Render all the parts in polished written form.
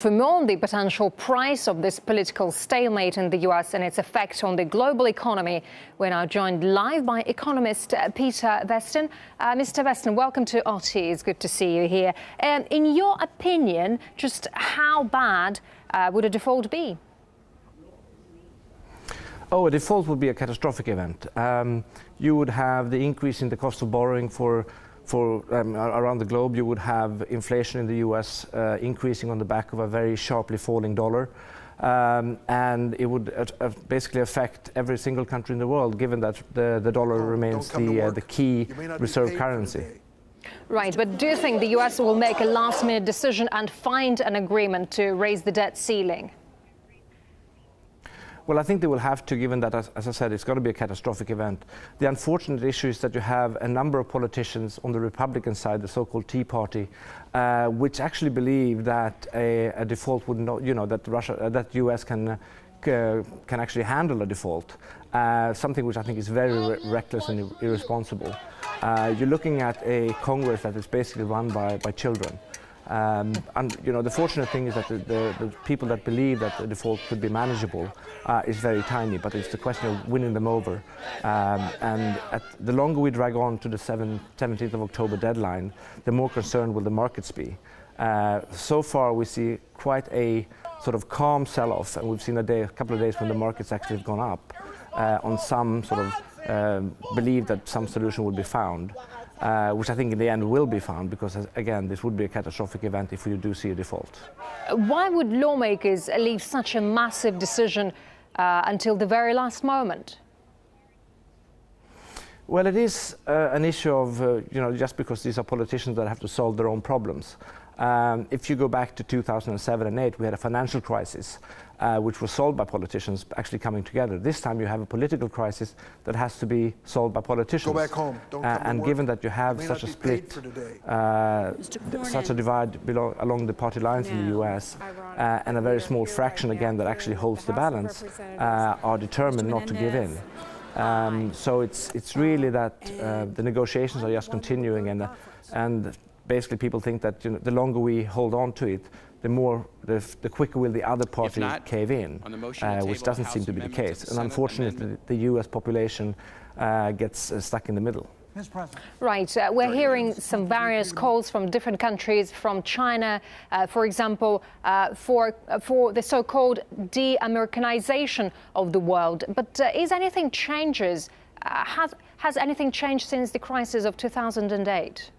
For more on the potential price of this political stalemate in the US and its effect on the global economy, we're now joined live by economist Peter Weston. Mr. Weston, welcome to RT. It's good to see you here. In your opinion, just how bad would a default be? Oh, a default would be a catastrophic event. You would have the increase in the cost of borrowing for around the globe. You would have inflation in the US increasing on the back of a very sharply falling dollar. And it would basically affect every single country in the world, given that the dollar remains the key reserve currency. Right, but do you think the US will make a last-minute decision and find an agreement to raise the debt ceiling? Well, I think they will have to, given that, as I said, it's going to be a catastrophic event. The unfortunate issue is that you have a number of politicians on the Republican side, the so-called Tea Party, which actually believe that a default would not, that US can actually handle a default, something which I think is very reckless and irresponsible. You're looking at a Congress that is basically run by children. And the fortunate thing is that the people that believe that the default could be manageable is very tiny, but it's the question of winning them over. And the longer we drag on to the 17th of October deadline, the more concerned will the markets be. So far we see quite a sort of calm sell-off, and we've seen a couple of days when the markets actually have gone up on some sort of belief that some solution will be found. Which I think in the end will be found, because, again, this would be a catastrophic event if we do see a default. Why would lawmakers leave such a massive decision until the very last moment? Well, it is an issue of, just because these are politicians that have to solve their own problems. If you go back to 2007 and 2008, we had a financial crisis, which was solved by politicians actually coming together. This time you have a political crisis that has to be solved by politicians. Go back home. Don't come and to given work. that you have such a split, such a divide along the party lines in the US, and a very small fraction again that actually holds the balance, are determined not to give in. So it's really that the negotiations are just continuing, and basically people think that the longer we hold on to it, the quicker will the other party cave in, which doesn't seem to be the case. And unfortunately, the US population gets stuck in the middle. Right. We're hearing some various calls from different countries, from China, for example, for the so-called de-Americanization of the world. But is anything changes? Has anything changed since the crisis of 2008?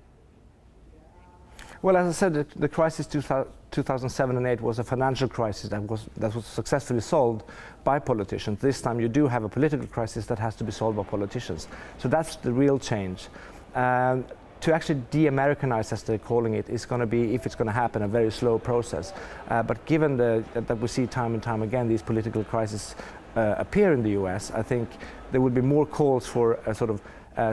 Well, as I said, the crisis 2007 and 2008 was a financial crisis that was successfully solved by politicians. This time you do have a political crisis that has to be solved by politicians. So that's the real change. To actually de-Americanize, as they're calling it, is going to be, if it's going to happen, a very slow process. But given that we see time and time again these political crises appear in the US, I think there would be more calls for a sort of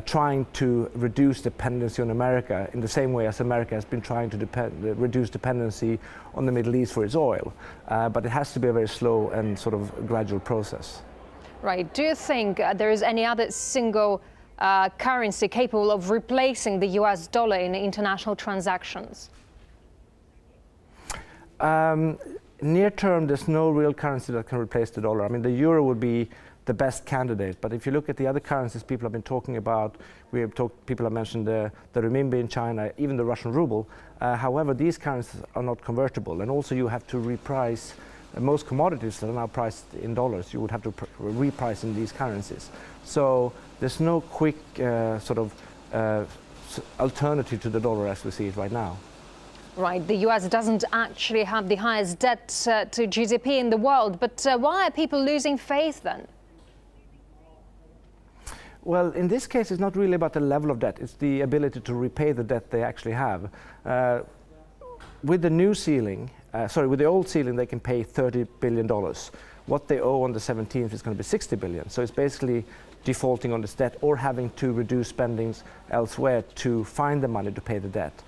trying to reduce dependency on America in the same way as America has been trying to reduce dependency on the Middle East for its oil. But it has to be a very slow and sort of gradual process. Right. Do you think there is any other single currency capable of replacing the US dollar in international transactions? Near term, there's no real currency that can replace the dollar. I mean, the euro would be the best candidate, but if you look at the other currencies people have been talking about, people have mentioned the renminbi in China, even the Russian ruble. However, these currencies are not convertible, and also you have to reprice most commodities that are now priced in dollars. You would have to reprice in these currencies. So there's no quick sort of alternative to the dollar as we see it right now. Right, the US doesn't actually have the highest debt to GDP in the world, but why are people losing faith then? Well, in this case, it's not really about the level of debt. It's the ability to repay the debt they actually have. With the new ceiling, with the old ceiling, they can pay $30 billion. What they owe on the 17th is going to be $60 billion. So it's basically defaulting on this debt or having to reduce spendings elsewhere to find the money to pay the debt.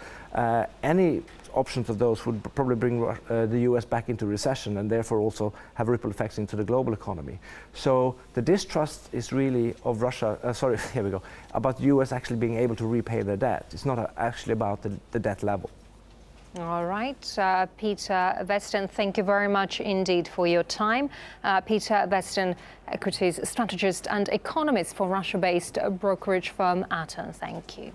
Any options of those would probably bring the US back into recession, and therefore also have ripple effects into the global economy. So the distrust is really of Russia, about the US actually being able to repay their debt. It's not actually about the debt level. All right, Peter Weston, thank you very much indeed for your time. Peter Weston, equities strategist and economist for Russia-based brokerage firm Aton. Thank you.